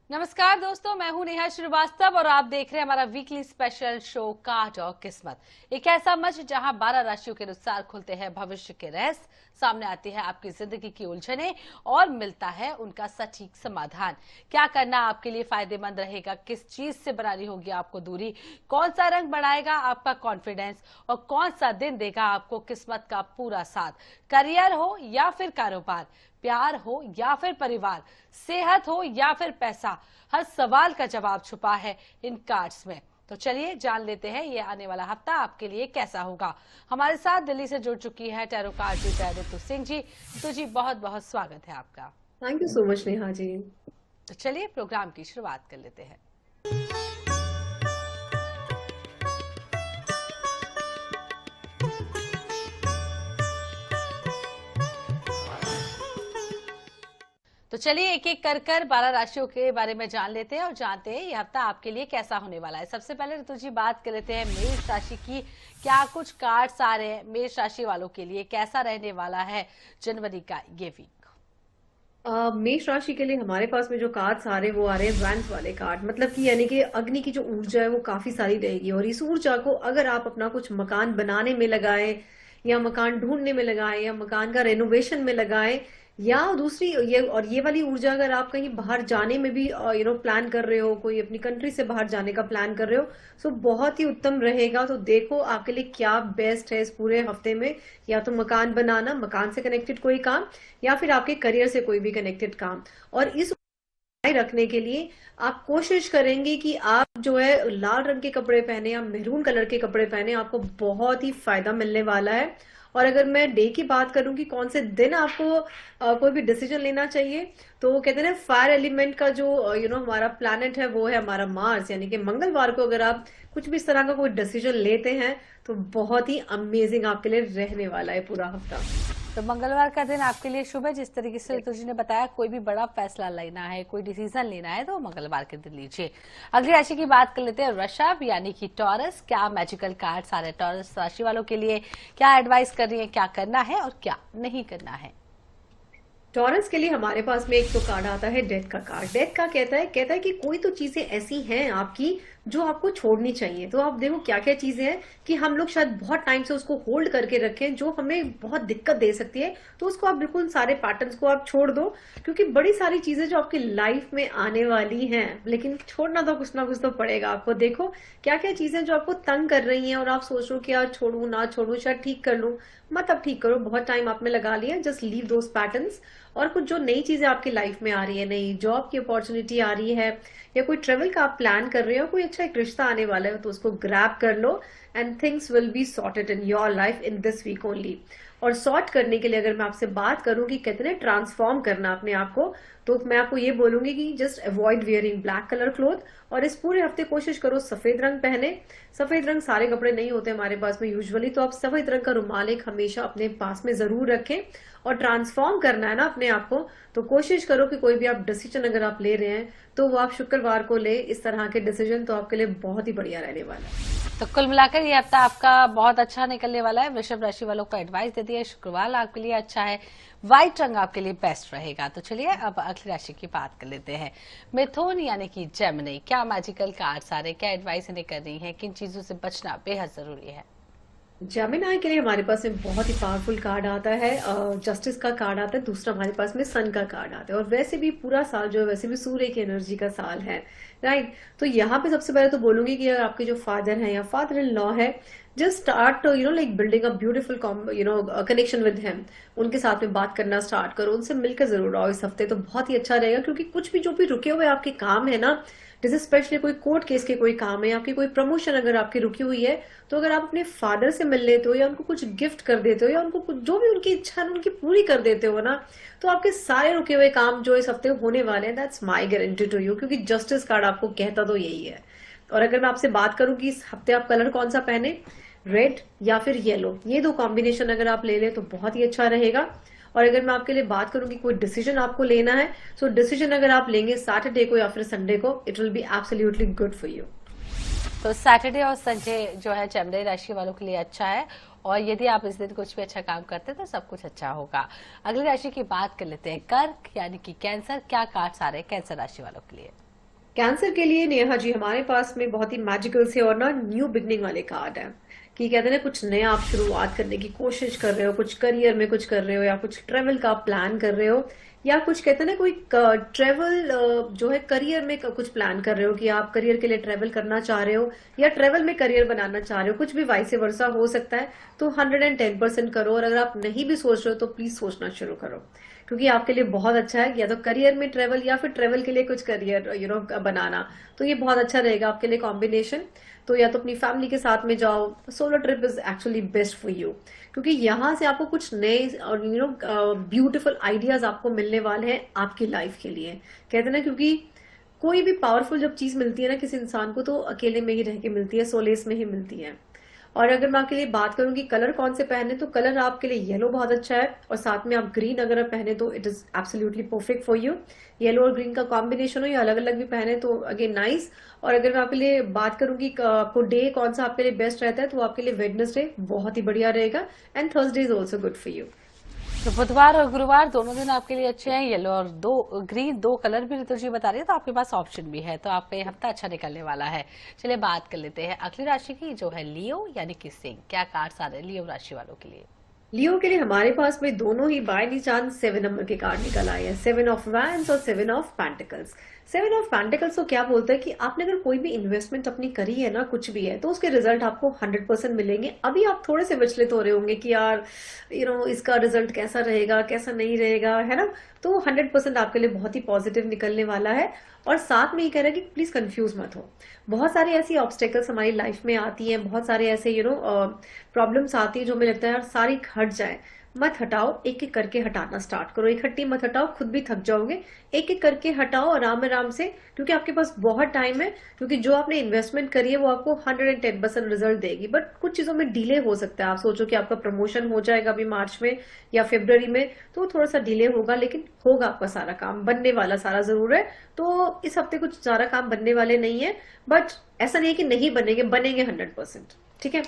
नमस्कार दोस्तों, मैं हूं नेहा श्रीवास्तव और आप देख रहे हैं हमारा वीकली स्पेशल शो कार्ड और किस्मत। एक ऐसा मंच जहां 12 राशियों के अनुसार खुलते हैं भविष्य के रहस्य, सामने आती है आपकी जिंदगी की उलझनें और मिलता है उनका सटीक समाधान। क्या करना आपके लिए फायदेमंद रहेगा, किस चीज से बनानी होगी आपको दूरी, कौन सा रंग बढ़ाएगा आपका कॉन्फिडेंस और कौन सा दिन देगा आपको किस्मत का पूरा साथ। करियर हो या फिर कारोबार, प्यार हो या फिर परिवार, सेहत हो या फिर पैसा, हर सवाल का जवाब छुपा है इन कार्ड्स में। तो चलिए जान लेते हैं ये आने वाला हफ्ता आपके लिए कैसा होगा। हमारे साथ दिल्ली से जुड़ चुकी है tarot card reader Ritu Singh ji. Ritu ji, बहुत बहुत स्वागत है आपका। Thank you so much Neha ji. तो चलिए प्रोग्राम की शुरुआत कर लेते हैं। तो चलिए एक एक कर 12 राशियों के बारे में जान लेते हैं और जानते हैं ये हफ्ता आपके लिए कैसा होने वाला है। सबसे पहले ऋतु जी बात कर लेते हैं मेष राशि की। क्या कुछ कार्ड्स आ रहे हैं मेष राशि वालों के लिए, कैसा रहने वाला है जनवरी का ये वीक? मेष राशि के लिए हमारे पास में जो कार्ड्स आ रहे हैं वो आ रहे हैं वैंस वाले कार्ड। मतलब कि यानी कि अग्नि की जो ऊर्जा है वो काफी सारी रहेगी और इस ऊर्जा को अगर आप अपना कुछ मकान बनाने में लगाएं या मकान ढूंढने में लगाएं या मकान का रेनोवेशन में लगाएं या दूसरी ये वाली ऊर्जा अगर आप कहीं बाहर जाने में भी प्लान कर रहे हो, कोई अपनी कंट्री से बाहर जाने का प्लान कर रहे हो, तो बहुत ही उत्तम रहेगा। तो देखो आपके लिए क्या बेस्ट है इस पूरे हफ्ते में। या तो मकान बनाना, मकान से कनेक्टेड कोई काम, या फिर आपके करियर से कोई भी कनेक्टेड काम। और इस रखने के लिए आप कोशिश करेंगे कि आप जो है लाल रंग के कपड़े पहने या मेरून कलर के कपड़े पहने, आपको बहुत ही फायदा मिलने वाला है। और अगर मैं डे की बात करूं कि कौन से दिन आपको कोई भी डिसीजन लेना चाहिए, तो वो कहते हैं ना फायर एलिमेंट का जो हमारा प्लैनेट है वो है हमारा मार्स, यानी कि मंगलवार को अगर आप कुछ भी इस तरह का कोई डिसीजन लेते हैं तो बहुत ही अमेजिंग आपके लिए रहने वाला है पूरा हफ्ता। तो मंगलवार का दिन आपके लिए शुभ है। जिस तरीके से ऋतु जी ने बताया, कोई भी बड़ा फैसला लेना है, कोई डिसीजन लेना है तो मंगलवार के दिन लीजिए। अगली राशि की बात कर लेते हैं वृषभ यानी कि टॉरस। क्या मैजिकल कार्ड्स आ रहे हैं टॉरस राशि वालों के लिए, क्या एडवाइस कर रही है, क्या करना है और क्या नहीं करना है? टॉरस के लिए हमारे पास में एक तो कार्ड आता है डेथ का कार्ड। डेथ का कहता है कि कोई तो चीजें ऐसी हैं आपकी जो आपको छोड़नी चाहिए। तो आप देखो क्या क्या चीजें हैं कि हम लोग शायद बहुत टाइम से उसको होल्ड करके रखें, जो हमें बहुत दिक्कत दे सकती है। तो उसको आप बिल्कुल सारे पैटर्न्स को आप छोड़ दो, क्योंकि बड़ी सारी चीजें जो आपकी लाइफ में आने वाली हैं, लेकिन छोड़ना तो कुछ ना कुछ तो पड़ेगा आपको। देखो क्या क्या चीजें जो आपको तंग कर रही हैं और आप सोच रहे हो कि यार छोड़ू ना छोड़ू, शायद ठीक कर लूं, मत अब ठीक करो, बहुत टाइम आपने लगा लिया। जस्ट लीव दोस पैटर्न्स। और कुछ जो नई चीजें आपकी लाइफ में आ रही है, नई जॉब की अपॉर्चुनिटी आ रही है या कोई ट्रेवल का आप प्लान कर रहे हो, कोई अच्छा एक रिश्ता आने वाला है, तो उसको ग्रैब कर लो and things will be sorted in your life in this week only. और सॉर्ट करने के लिए अगर मैं आपसे बात करूं कि कितने ट्रांसफॉर्म करना अपने आप को, तो मैं आपको ये बोलूंगी कि just avoid wearing black colour cloth. और इस पूरे हफ्ते कोशिश करो सफेद रंग पहने। सफेद रंग सारे कपड़े नहीं होते हमारे पास में यूजुअली, तो आप सफेद रंग का रुमाल एक हमेशा अपने पास में जरूर रखें। और ट्रांसफॉर्म करना है ना अपने आप को, तो कोशिश करो कि कोई भी आप डिसीजन अगर आप ले रहे हैं तो वो आप शुक्रवार को ले। इस तरह के डिसीजन तो आपके लिए बहुत ही बढ़िया रहने वाला है। तो कुल मिलाकर ये हफ्ता आपका बहुत अच्छा निकलने वाला है। वृषभ राशि वालों को एडवाइस दे दिया है, शुक्रवार आपके लिए अच्छा है, व्हाइट रंग आपके लिए बेस्ट रहेगा। तो चलिए अब अगली राशि की बात कर लेते हैं मिथुन यानी कि जेमिनी। क्या मैजिकल कार्ड्स आ रहे हैं, क्या एडवाइस इन्हें कर रही है, किन चीजों से बचना बेहद जरूरी है? जेमिनी के लिए हमारे पास में बहुत ही पावरफुल कार्ड आता है, जस्टिस का कार्ड आता है। दूसरा हमारे पास में सन का कार्ड आता है। और वैसे भी पूरा साल जो है वैसे भी सूर्य की एनर्जी का साल है, राइट। तो यहाँ पे सबसे पहले तो बोलूंगी कि अगर आपके जो फादर है या फादर इन लॉ है, just start like building a beautiful connection with him. उनके साथ में बात करना स्टार्ट करो, उनसे मिलकर जरूर आओ इस हफ्ते, तो बहुत ही अच्छा रहेगा। क्योंकि कुछ भी जो भी रुके हुए आपके काम है ना, जैसे स्पेशली कोई कोर्ट केस के कोई काम है, आपकी कोई प्रमोशन अगर आपकी रुकी हुई है, तो अगर आप अपने फादर से मिल लेते हो या उनको कुछ गिफ्ट कर देते हो या उनको कुछ जो भी उनकी इच्छा है उनकी पूरी कर देते हो ना, तो आपके सारे रुके हुए काम जो इस हफ्ते होने वाले हैं, that's my guarantee to you. क्योंकि जस्टिस कार्ड आपको कहता तो यही है। और अगर मैं आपसे बात करूं कि इस हफ्ते आप कलर कौन सा पहने, रेड या फिर येलो, ये दो कॉम्बिनेशन अगर आप ले ले तो बहुत ही अच्छा रहेगा। और अगर मैं आपके लिए बात करूं कि कोई डिसीजन आपको लेना है, सो डिसीजन अगर आप लेंगे सैटरडे को या फिर संडे को, it will be absolutely good for you. तो सैटरडे और संडे जो है जेमिनी राशि वालों के लिए अच्छा है और यदि आप इस दिन कुछ भी अच्छा काम करते हैं तो सब कुछ अच्छा होगा। अगली राशि की बात कर लेते हैं कर्क यानी कि कैंसर। क्या कार्ड्स आ रहे हैं कैंसर राशि वालों के लिए? कैंसर के लिए नेहा जी हमारे पास में बहुत ही मैजिकल से और ना न्यू बिगनिंग वाले कार्ड है कि कहते हैं ना कुछ नया आप शुरुआत करने की कोशिश कर रहे हो, कुछ करियर में कुछ कर रहे हो या कुछ ट्रेवल का प्लान कर रहे हो या कुछ कहते हैं ना कोई ट्रेवल जो है करियर में कुछ प्लान कर रहे हो कि आप करियर के लिए ट्रेवल करना चाह रहे हो या ट्रेवल में करियर बनाना चाह रहे हो, कुछ भी वाइस वर्सा हो सकता है। तो 110% करो और अगर आप नहीं भी सोच रहे हो तो प्लीज सोचना शुरू करो क्योंकि आपके लिए बहुत अच्छा है, या तो करियर में ट्रेवल या फिर ट्रेवल के लिए कुछ करियर बनाना। तो ये बहुत अच्छा रहेगा आपके लिए कॉम्बिनेशन। तो या तो अपनी फैमिली के साथ में जाओ, solo trip is actually best for you क्योंकि यहाँ से आपको कुछ नए और ब्यूटीफुल आइडियाज आपको मिलने वाले हैं आपकी लाइफ के लिए। कहते हैं ना क्योंकि कोई भी पावरफुल जब चीज मिलती है ना किसी इंसान को तो अकेले में ही रह के मिलती है, सोलेस में ही मिलती है। और अगर मैं आपके लिए बात करूं कि कलर कौन से पहने तो कलर आपके लिए येलो बहुत अच्छा है और साथ में आप ग्रीन अगर आप पहने तो it is absolutely perfect for you. Yellow और ग्रीन का कॉम्बिनेशन हो या अलग अलग भी पहने तो अगेन नाइस। और अगर मैं आपके लिए बात करूं कि आपको डे कौन सा आपके लिए बेस्ट रहता है तो आपके लिए वेडनेसडे बहुत ही बढ़िया रहेगा and Thursday is also good for you. तो बुधवार और गुरुवार दोनों दिन आपके लिए अच्छे हैं। येलो और ग्रीन दो कलर भी ऋतु जी बता रही है, तो आपके पास ऑप्शन भी है, तो आपका ये हफ्ता अच्छा निकलने वाला है। चलिए बात कर लेते हैं अगली राशि की जो है लियो यानी कि सिंह। क्या कार्ड्स आ रहे हैं लियो राशि वालों के लिए? लियो के लिए हमारे पास में दोनों ही बाय नी चांस 7 नंबर के कार्ड निकल आए हैं, 7 ऑफ वैंड्स और 7 ऑफ पेंटिकल्स। 7 ऑफ पेंटिकल्स तो क्या बोलता है कि आपने अगर कोई भी इन्वेस्टमेंट अपनी करी है ना, कुछ भी है, तो उसके रिजल्ट आपको 100% मिलेंगे। अभी आप थोड़े से विचलित हो रहे होंगे कि यार इसका रिजल्ट कैसा रहेगा कैसा नहीं रहेगा, है ना। तो 100% आपके लिए बहुत ही पॉजिटिव निकलने वाला है। और साथ में ये कह रहा है कि प्लीज कंफ्यूज मत हो। बहुत सारी ऐसी ऑब्स्टेकल्स हमारी लाइफ में आती हैं, बहुत सारे ऐसे प्रॉब्लम्स आती है जो मुझे लगता है यार सारी हट जाए। मत हटाओ, एक एक करके हटाना स्टार्ट करो, इकट्ठी मत हटाओ, खुद भी थक जाओगे। एक एक करके हटाओ आराम आराम से क्योंकि आपके पास बहुत टाइम है। क्योंकि जो आपने इन्वेस्टमेंट करी है वो आपको 110% रिजल्ट देगी, बट कुछ चीजों में डिले हो सकता है। आप सोचो कि आपका प्रमोशन हो जाएगा अभी मार्च में या फरवरी में, तो थोड़ा सा डिले होगा लेकिन होगा, आपका सारा काम बनने वाला सारा जरूर है। तो इस हफ्ते कुछ सारा काम बनने वाले नहीं है, बट ऐसा नहीं है कि नहीं बनेंगे, बनेंगे 100%। ठीक है।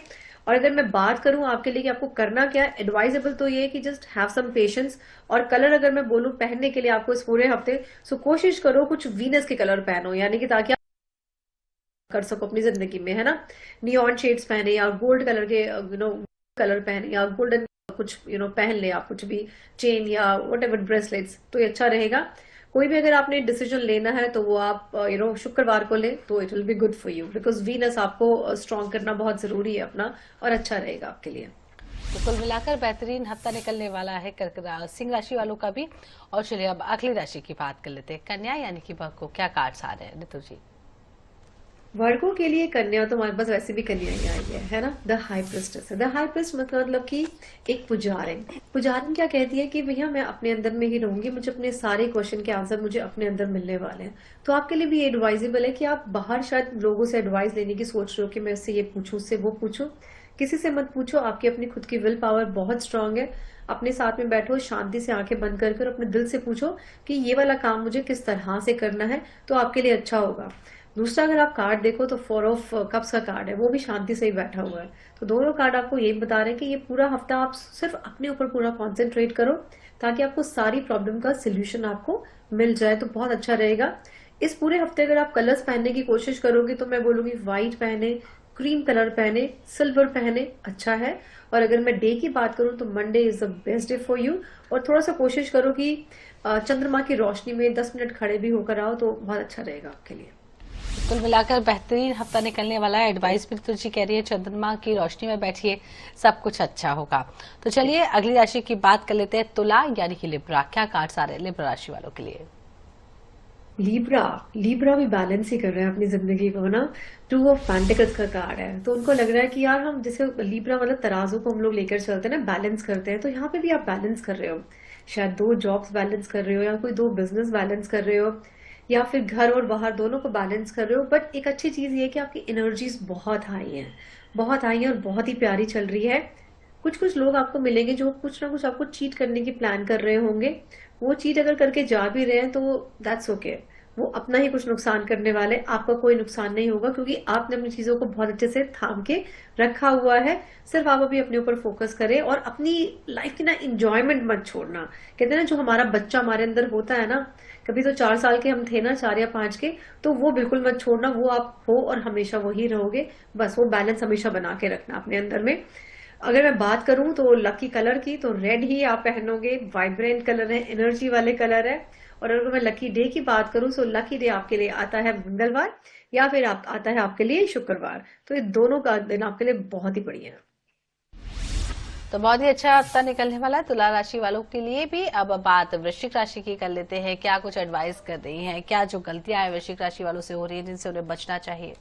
और अगर मैं बात करूं आपके लिए कि आपको करना क्या है, एडवाइजेबल तो ये है कि जस्ट हैव सम पेशेंस। और कलर अगर मैं बोलूं पहनने के लिए आपको इस पूरे हफ्ते, सो कोशिश करो कुछ वीनस के कलर पहनो, यानी कि ताकि आप कर सको अपनी जिंदगी में, है ना। नियॉन शेड्स पहने या गोल्ड कलर के कलर पहने या गोल्डन कुछ पहन ले आप, कुछ भी चेन या वट एवर ब्रेसलेट्स, तो ये अच्छा रहेगा। कोई भी अगर आपने डिसीजन लेना है तो वो आप शुक्रवार को ले तो it will be good for you because Venus आपको स्ट्रॉन्ग करना बहुत जरूरी है अपना, और अच्छा रहेगा आपके लिए। तो कुल मिलाकर बेहतरीन हफ्ता निकलने वाला है सिंह राशि वालों का भी। और चलिए अब अगली राशि की बात कर लेते हैं कन्या यानी कि वर्ग को क्या कार्ड्स आ रहे हैं ऋतु जी? वर्गों के लिए कन्या तो हमारे पास वैसे भी कन्या ही आई है ना। द हाई प्रिस्टेस है। द हाई प्रिस्ट मतलब कि एक पुजारिन। पुजारिन क्या कहती है कि भैया मैं अपने अंदर में ही रहूंगी, मुझे अपने सारे क्वेश्चन के आंसर मुझे अपने अंदर मिलने वाले हैं। तो आपके लिए भी ये एडवाइजेबल है कि आप बाहर शायद लोगों से एडवाइस लेने की सोच रहे हो कि मैं इससे ये पूछूं, उससे वो पूछूं, किसी से मत पूछो। आपकी अपनी खुद की विल पावर बहुत स्ट्रांग है। अपने साथ में बैठो, शांति से आंखें बंद कर अपने दिल से पूछो कि ये वाला काम मुझे किस तरह से करना है, तो आपके लिए अच्छा होगा। दूसरा अगर आप कार्ड देखो तो 4 ऑफ कप्स का कार्ड है, वो भी शांति से ही बैठा हुआ है। तो दोनों कार्ड आपको यही बता रहे हैं कि ये पूरा हफ्ता आप सिर्फ अपने ऊपर पूरा कॉन्सेंट्रेट करो ताकि आपको सारी प्रॉब्लम का सोल्यूशन आपको मिल जाए, तो बहुत अच्छा रहेगा। इस पूरे हफ्ते अगर आप कलर्स पहनने की कोशिश करोगे तो मैं बोलूंगी व्हाइट पहने, क्रीम कलर पहने, सिल्वर पहने, अच्छा है। और अगर मैं डे की बात करूं तो Monday is the best day for you. और थोड़ा सा कोशिश करो कि चंद्रमा की रोशनी में 10 मिनट खड़े भी होकर आओ तो बहुत अच्छा रहेगा आपके लिए। कुल मिलाकर बेहतरीन हफ्ता निकलने वाला है। एडवाइस भी तुझी कह रही है चंद्रमा की रोशनी में बैठिए, सब कुछ अच्छा होगा। तो चलिए अगली राशि की बात कर लेते हैं तुला यानी कि लिब्रा। क्या कार्ड्स आ रहे हैं लिब्रा राशि वालों के लिए? लिब्रा भी बैलेंस ही कर रहे हैं अपनी जिंदगी को ना। 2 ऑफ पेंटिकल्स का कार्ड है, तो उनको लग रहा है कि यार हम जैसे लिब्रा मतलब तराजू को हम लोग लेकर चलते हैं ना, बैलेंस करते हैं, तो यहाँ पे भी आप बैलेंस कर रहे हो। शायद 2 जॉब्स बैलेंस कर रहे हो या कोई 2 बिजनेस बैलेंस कर रहे हो या फिर घर और बाहर दोनों को बैलेंस कर रहे हो। बट एक अच्छी चीज ये है कि आपकी एनर्जीज बहुत हाई है, बहुत हाई है और बहुत ही प्यारी चल रही है। कुछ कुछ लोग आपको मिलेंगे जो कुछ ना कुछ आपको चीट करने की प्लान कर रहे होंगे। वो चीट अगर करके जा भी रहे हैं तो दैट्स ओके, वो अपना ही कुछ नुकसान करने वाले, आपका कोई नुकसान नहीं होगा, क्योंकि आपने अपनी चीजों को बहुत अच्छे से थाम के रखा हुआ है। सिर्फ आप अभी अपने ऊपर फोकस करें और अपनी लाइफ की ना इंजॉयमेंट मत छोड़ना। कहते हैं ना, जो हमारा बच्चा हमारे अंदर होता है ना, कभी तो 4 साल के हम थे ना, 4 या 5 के, तो वो बिल्कुल मत छोड़ना, वो आप हो और हमेशा वही रहोगे। बस वो बैलेंस हमेशा बना के रखना अपने अंदर में। अगर मैं बात करूं तो लकी कलर की, तो रेड ही आप पहनोगे, वाइब्रेंट कलर है, एनर्जी वाले कलर है। और अगर मैं लकी डे की बात करूं तो लकी डे आपके लिए आता है मंगलवार, या फिर आता है आपके लिए शुक्रवार। तो ये दोनों का दिन आपके लिए बहुत ही बढ़िया है। तो बहुत ही अच्छा हफ्ता निकलने वाला है तुला राशि वालों के लिए भी। अब बात वृश्चिक राशि की कर लेते हैं। क्या कुछ एडवाइस कर रही हैं, क्या जो गलतियां हैं वृश्चिक राशि वालों से हो रही है जिनसे उन्हें बचना चाहिए?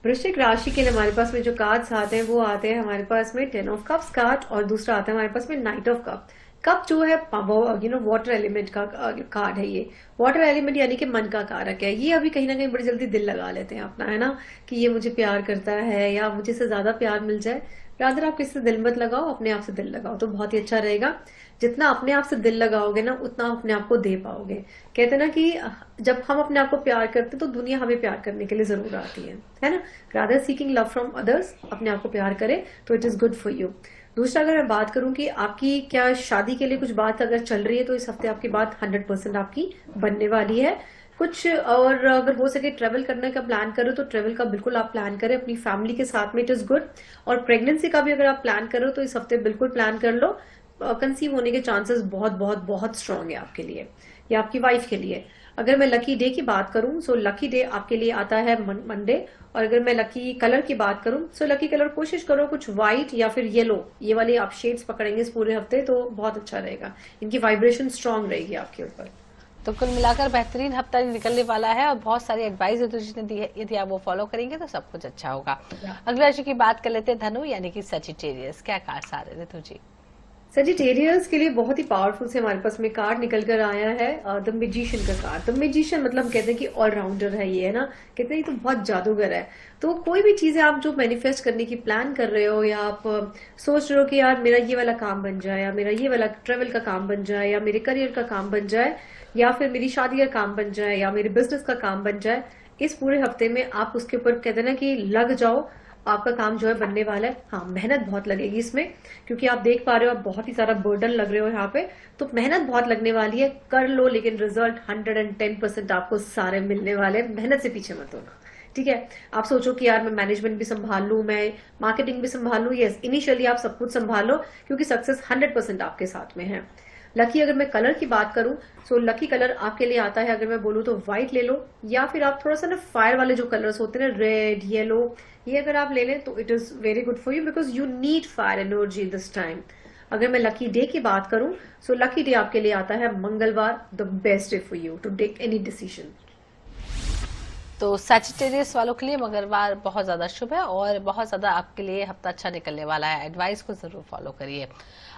वृश्चिक राशि के लिए हमारे पास में जो कार्ड्स आते हैं वो आते हैं हमारे पास में 10 ऑफ कप्स कार्ड, और दूसरा आता है हमारे पास में नाइट ऑफ कप। कप जो है वाटर एलिमेंट का कार्ड है। ये वाटर एलिमेंट यानी कि मन का कारक है। ये अभी कहीं ना कहीं बड़ी जल्दी दिल लगा लेते हैं अपना, है ना, कि ये मुझे प्यार करता है या मुझे से ज्यादा प्यार मिल जाए। रादर आप किसी से दिल मत लगाओ, अपने आप से दिल लगाओ तो बहुत ही अच्छा रहेगा। जितना अपने आप से दिल लगाओगे ना, उतना आप अपने आप को दे पाओगे। कहते हैं ना कि जब हम अपने आप को प्यार करते हैं तो दुनिया हमें प्यार करने के लिए जरूर आती है ना। Rather seeking love from others, अपने आप को प्यार करें तो it is good for you. दूसरा, अगर मैं बात करूं कि आपकी क्या शादी के लिए कुछ बात अगर चल रही है, तो इस हफ्ते आपकी बात 100% आपकी बनने वाली है। कुछ और अगर हो सके ट्रेवल करने का प्लान करो तो ट्रेवल का बिल्कुल आप प्लान करें अपनी फैमिली के साथ में, इट इज गुड। और प्रेगनेंसी का भी अगर आप प्लान करो तो इस हफ्ते बिल्कुल प्लान कर लो। कंसीव होने के चांसेस बहुत बहुत बहुत स्ट्रांग है आपके लिए या आपकी वाइफ के लिए। अगर मैं लकी डे की बात करूं सो लकी डे आपके लिए आता है मंडे। और अगर मैं लकी कलर की बात करूं सो लकी कलर कोशिश करो कुछ व्हाइट या फिर येलो, ये वाली आप शेड्स पकड़ेंगे इस पूरे हफ्ते तो बहुत अच्छा रहेगा। इनकी वाइब्रेशन स्ट्रांग रहेगी आपके ऊपर। तो कुल मिलाकर बेहतरीन हफ्ता निकलने वाला है और बहुत सारी एडवाइस जिसने दी है, यदि आप वो फॉलो करेंगे तो सब कुछ अच्छा होगा। अगली राशि की बात कर लेते हैं धनु यानी कि सजिटेरियस। क्या कार्ड्स आ रहे थे तुझे? सजिटेरियस के लिए बहुत ही पावरफुल से हमारे पास में कार्ड निकल कर आया है, द मैजिशियन का कार्ड। द मैजिशियन मतलब कहते हैं कि ऑलराउंडर है ये, है ना, कहते हैं ये तो बहुत जादूगर है। तो कोई भी चीजें आप जो मैनिफेस्ट करने की प्लान कर रहे हो, या आप सोच रहे हो कि यार मेरा ये वाला काम बन जाए, या मेरा ये वाला ट्रेवल का काम बन जाए, या मेरे करियर का काम बन जाए, या फिर मेरी शादी का काम बन जाए, या मेरे बिजनेस का काम बन जाए, इस पूरे हफ्ते में आप उसके ऊपर कहते हैं ना कि लग जाओ। आपका काम जो है बनने वाला है। हाँ, मेहनत बहुत लगेगी इसमें, क्योंकि आप देख पा रहे हो आप बहुत ही सारा बर्डन लग रहे हो यहाँ पे, तो मेहनत बहुत लगने वाली है। कर लो, लेकिन रिजल्ट 110% आपको सारे मिलने वाले हैं। मेहनत से पीछे मत होना, ठीक है। आप सोचो कि यार मैं मैनेजमेंट भी संभाल लूं, मैं मार्केटिंग भी संभाल लूं। यस, इनिशियली आप सब कुछ संभालो, क्योंकि सक्सेस 100% आपके साथ में है। लकी अगर मैं कलर की बात करूं सो लकी कलर आपके लिए आता है, अगर मैं बोलूं तो व्हाइट ले लो, या फिर आप थोड़ा सा ना फायर वाले जो कलर्स होते हैं ना, रेड, येलो, ये अगर आप ले लें तो it is very good for you, because you need fire energy this time. अगर मैं लकी डे की बात करूं सो लकी डे आपके लिए आता है मंगलवार, the best day for you to take any decision. तो सजिटेरियस वालों के लिए मंगलवार बहुत ज्यादा शुभ है और बहुत ज्यादा आपके लिए हफ्ता अच्छा निकलने वाला है। एडवाइस को जरूर फॉलो करिए।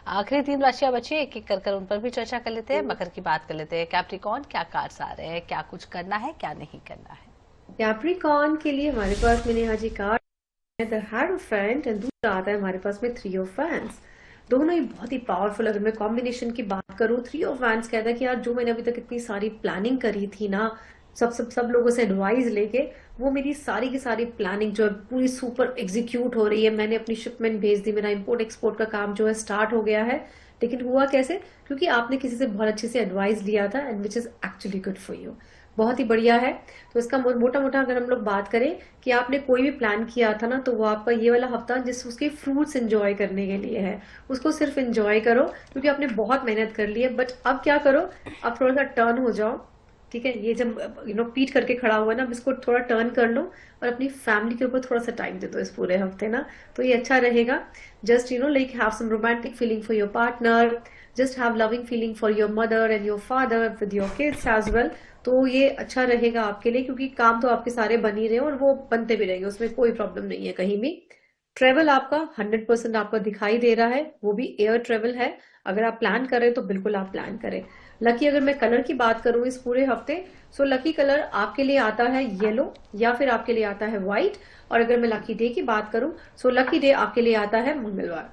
आखिरी 3 राशियां बची, एक एक कर उन पर भी चर्चा कर लेते हैं। मकर की बात कर लेते हैं। कैप्रिकॉर्न, क्या कार्ड्स आ रहे हैं, क्या कुछ करना है, क्या नहीं करना है? कैप्रिकॉर्न के लिए हमारे पास में नेहा जी कार्ड है, द हेरोफेंट, एंड दूसरा आता है हमारे पास में 3 ऑफ वैंड्स। दोनों ही बहुत ही पावरफुल। अगर मैं कॉम्बिनेशन की बात करूं, 3 ऑफ वैंड्स कहता है कि यार जो मैंने अभी तक इतनी सारी प्लानिंग करी थी ना, सब लोगों से एडवाइस लेके, वो मेरी सारी की सारी प्लानिंग जो है पूरी सुपर एग्जीक्यूट हो रही है। मैंने अपनी शिपमेंट भेज दी, मेरा इंपोर्ट एक्सपोर्ट का काम जो है स्टार्ट हो गया है। लेकिन हुआ कैसे? क्योंकि आपने किसी से बहुत अच्छे से एडवाइस लिया था, and which is actually good for you. बहुत ही बढ़िया है। तो इसका मोटा मोटा अगर हम लोग बात करें कि आपने कोई भी प्लान किया था ना, तो वो आपका ये वाला हफ्ता जिस उसके फ्रूट्स एंजॉय करने के लिए है, उसको सिर्फ एंजॉय करो, क्योंकि आपने बहुत मेहनत कर ली है। बट अब क्या करो, अब थोड़ा सा टर्न हो जाओ, ठीक है। ये जब पीट करके खड़ा हुआ है ना, अब इसको थोड़ा टर्न कर लो और अपनी फैमिली के ऊपर थोड़ा सा टाइम दे दो इस पूरे हफ्ते ना, तो ये अच्छा रहेगा। Just like have some romantic feeling for your partner, just have loving feeling for your mother and your father with your kids as well. तो ये अच्छा रहेगा आपके लिए, क्योंकि काम तो आपके सारे बन ही रहे हैं और वो बनते भी रहेंगे, उसमें कोई प्रॉब्लम नहीं है कहीं भी। ट्रेवल आपका 100% आपका दिखाई दे रहा है, वो भी एयर ट्रेवल है। अगर आप प्लान करें तो बिल्कुल आप प्लान करें। लकी अगर मैं कलर की बात करूं इस पूरे हफ्ते, सो लकी कलर आपके लिए आता है येलो, या फिर आपके लिए आता है व्हाइट। और अगर मैं लकी डे की बात करूं सो लकी डे आपके लिए आता है मंगलवार।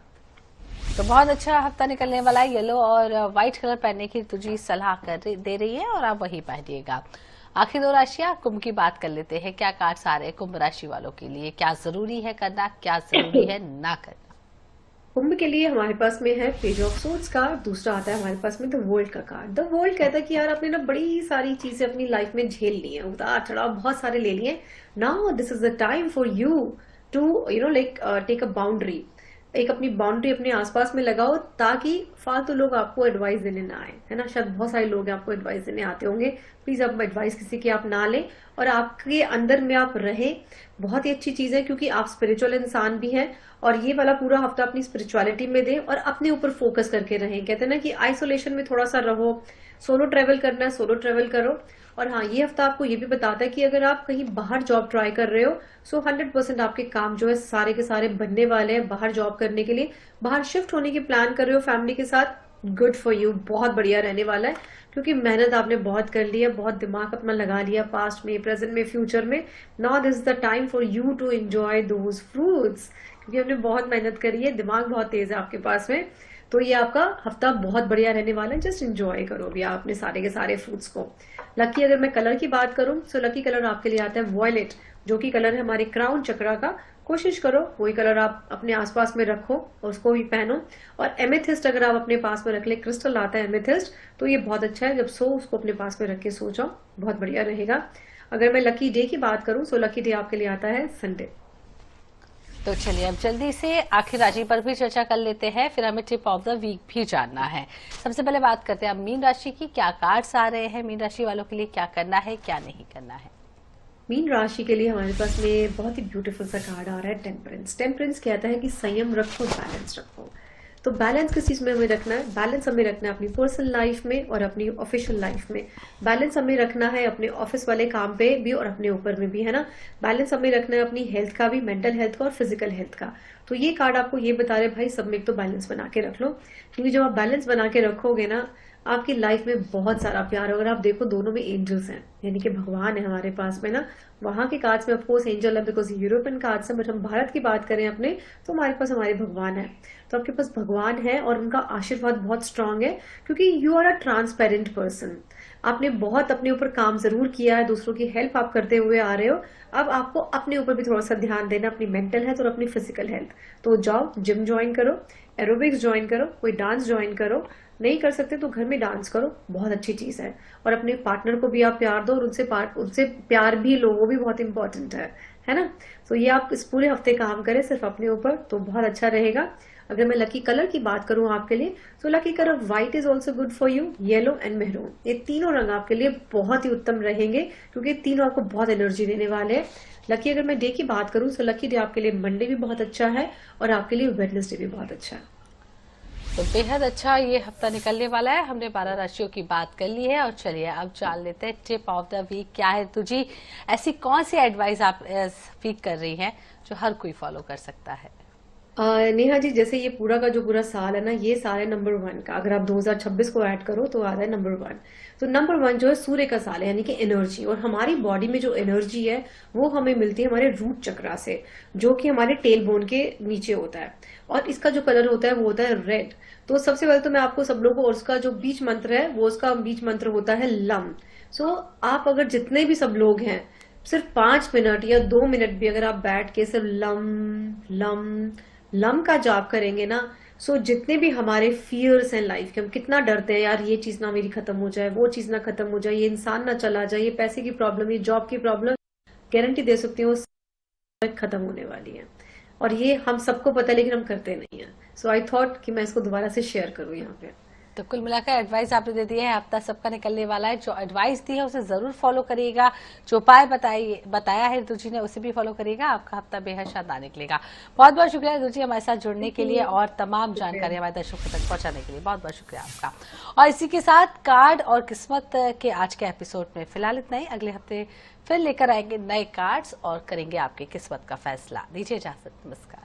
तो बहुत अच्छा हफ्ता निकलने वाला है। येलो और व्हाइट कलर पहनने की तुझे सलाह दे रही है और आप वही पहनिएगा। आखिर 2 राशियां कुंभ की बात कर लेते हैं। क्या कार्ड्स आ रहे हैं कुंभ राशि वालों के लिए? क्या जरूरी है करना, क्या जरूरी है ना करना? कुंभ के लिए हमारे पास में है पेज ऑफ सोर्ड्स का, दूसरा आता है हमारे पास में द वर्ल्ड का कार्ड। द वर्ल्ड कहता है कि यार आपने ना बड़ी सारी चीजें अपनी लाइफ में झेल ली हैं, उतार चढ़ाव बहुत सारे ले लिए। Now this is the time for you to like take a boundary. एक अपनी बाउंड्री अपने आसपास में लगाओ ताकि फालतू लोग आपको एडवाइस देने ना आए, है ना। शायद बहुत सारे लोग आपको एडवाइस देने आते होंगे, प्लीज आप एडवाइस किसी की आप ना लें और आपके अंदर में आप रहें। बहुत ही अच्छी चीज है क्योंकि आप स्पिरिचुअल इंसान भी हैं और ये वाला पूरा हफ्ता अपनी स्पिरिचुअलिटी में दें और अपने ऊपर फोकस करके रहें। कहते हैं ना कि आइसोलेशन में थोड़ा सा रहो, सोलो ट्रेवल करना है सोलो ट्रेवल करो। और हाँ, ये हफ्ता आपको ये भी बताता है कि अगर आप कहीं बाहर जॉब ट्राई कर रहे हो सो 100% आपके काम जो है सारे के सारे बनने वाले हैं बाहर जॉब करने के लिए। बाहर शिफ्ट होने की प्लान कर रहे हो फैमिली के साथ, गुड फॉर यू, बहुत बढ़िया रहने वाला है क्योंकि मेहनत आपने बहुत कर ली है, बहुत दिमाग अपना लगा लिया पास्ट में, प्रेजेंट में, फ्यूचर में। Now this is the time for you to enjoy those fruits क्योंकि हमने बहुत मेहनत करी है, दिमाग बहुत तेज है आपके पास में। तो ये आपका हफ्ता बहुत बढ़िया रहने वाला है, जस्ट एंजॉय करो भी आप अपने सारे के सारे फ्रूट्स को। लकी अगर मैं कलर की बात करूं तो लकी कलर आपके लिए आता है वॉयलेट, जो कि कलर है हमारे क्राउन चक्रा का। कोशिश करो वही कलर आप अपने आसपास में रखो और उसको भी पहनो। और एमेथिस्ट अगर आप अपने पास में रख ले, क्रिस्टल आता है एमेथिस्ट, तो ये बहुत अच्छा है। जब सो उसको अपने पास में रख के सो जाओ, बहुत बढ़िया रहेगा। अगर मैं लकी डे की बात करूं तो लकी डे आपके लिए आता है संडे। तो चलिए अब जल्दी से आखिर राशि पर भी चर्चा कर लेते हैं, फिर हमें टिप ऑफ द वीक भी जानना है। सबसे पहले बात करते हैं अब मीन राशि की। क्या कार्ड्स आ रहे हैं मीन राशि वालों के लिए, क्या करना है क्या नहीं करना है? मीन राशि के लिए हमारे पास में बहुत ही ब्यूटीफुल सा कार्ड आ रहा है टेम्परेंस। टेम्परेंस कहता है कि संयम रखो, बैलेंस रखो। तो बैलेंस किस चीज में हमें रखना है? बैलेंस हमें रखना है अपनी पर्सनल लाइफ में और अपनी ऑफिशियल लाइफ में। बैलेंस हमें रखना है अपने ऑफिस वाले काम पे भी और अपने ऊपर में भी, है ना। बैलेंस हमें रखना है अपनी हेल्थ का भी, मेंटल हेल्थ का और फिजिकल हेल्थ का। तो ये कार्ड आपको ये बता रहे भाई सब में एक तो बैलेंस बना के रख लो, क्योंकि जब आप बैलेंस बना के रखोगे ना आपकी लाइफ में बहुत सारा प्यार। अगर आप देखो दोनों में एंजल्स हैं, यानी कि भगवान है हमारे पास में ना। वहां के कार्ड्स में ऑफकोर्स एंजल है बिकॉज यूरोपियन कार्ड्स है, बट हम भारत की बात करें अपने तो हमारे पास हमारे भगवान है। तो आपके पास भगवान है और उनका आशीर्वाद बहुत स्ट्रांग है क्योंकि you are a transparent person. आपने बहुत अपने ऊपर काम जरूर किया है, दूसरों की हेल्प आप करते हुए आ रहे हो। अब आपको अपने ऊपर भी थोड़ा सा ध्यान देना, अपनी मेंटल हेल्थ और अपनी फिजिकल हेल्थ। तो जाओ जिम ज्वाइन करो, एरोबिक्स ज्वाइन करो, कोई डांस ज्वाइन करो, नहीं कर सकते तो घर में डांस करो, बहुत अच्छी चीज है। और अपने पार्टनर को भी आप प्यार दो और उनसे प्यार भी लो, वो भी बहुत इंपॉर्टेंट है ना। तो ये आप इस पूरे हफ्ते काम करें सिर्फ अपने ऊपर तो बहुत अच्छा रहेगा। अगर मैं लकी कलर की बात करूं आपके लिए तो lucky colour white is also good for you, yellow and maroon. ये तीनों रंग आपके लिए बहुत ही उत्तम रहेंगे क्योंकि तीनों आपको बहुत एनर्जी देने वाले हैं। लकी अगर मैं डे की बात करूं तो लकी डे आपके लिए मंडे भी बहुत अच्छा है और आपके लिए वेडनेसडे भी बहुत अच्छा है। तो बेहद अच्छा ये हफ्ता निकलने वाला है। हमने 12 राशियों की बात कर ली है और चलिए अब जान लेते हैं टिप ऑफ द वीक क्या है। तुझी ऐसी कौन सी एडवाइस आप इस वीक कर रही हैं जो हर कोई फॉलो कर सकता है? नेहा जी, जैसे ये पूरा का जो पूरा साल है ना, ये साल है नंबर 1 का। अगर आप 2026 को ऐड करो तो आ रहा है नंबर 1। तो नंबर 1 जो है सूर्य का साल है, यानी कि एनर्जी। और हमारी बॉडी में जो एनर्जी है वो हमें मिलती है हमारे रूट चक्रा से, जो कि हमारे टेल बोन के नीचे होता है। और इसका जो कलर होता है वो होता है रेड। तो सबसे पहले तो मैं आपको सब लोगों को, और उसका जो बीच मंत्र है वो उसका बीच मंत्र होता है लम। सो आप अगर जितने भी सब लोग हैं सिर्फ 5 मिनट या 2 मिनट भी अगर आप बैठ के सिर्फ लम लम लम का जाप करेंगे ना, सो जितने भी हमारे फियर्स हैं लाइफ के, हम कितना डरते हैं यार ये चीज ना मेरी खत्म हो जाए, वो चीज ना खत्म हो जाए, ये इंसान ना चला जाए, ये पैसे की प्रॉब्लम, ये जॉब की प्रॉब्लम, गारंटी दे सकती हूँ खत्म होने वाली है। और ये हम सबको पता है लेकिन हम करते नहीं है। सो आई थॉट कि मैं इसको दोबारा से शेयर करूँ यहाँ पे। तो कुल मिलाकर एडवाइस आपने दे दी है, हफ्ता सबका निकलने वाला है। जो एडवाइस दी है उसे जरूर फॉलो करिएगा, जो उपाय बताया है ऋतु जी ने उसे भी फॉलो करिएगा, आपका हफ्ता बेहद शानदार निकलेगा। बहुत बहुत शुक्रिया ऋतु जी हमारे साथ जुड़ने के लिए और तमाम जानकारी हमारे दर्शकों तक पहुंचाने के लिए बहुत बहुत शुक्रिया आपका। और इसी के साथ कार्ड और किस्मत के आज के एपिसोड में फिलहाल इतना ही। अगले हफ्ते फिर लेकर आएंगे नए कार्ड्स और करेंगे आपकी किस्मत का फैसला। दीजिए इजाजत, नमस्कार।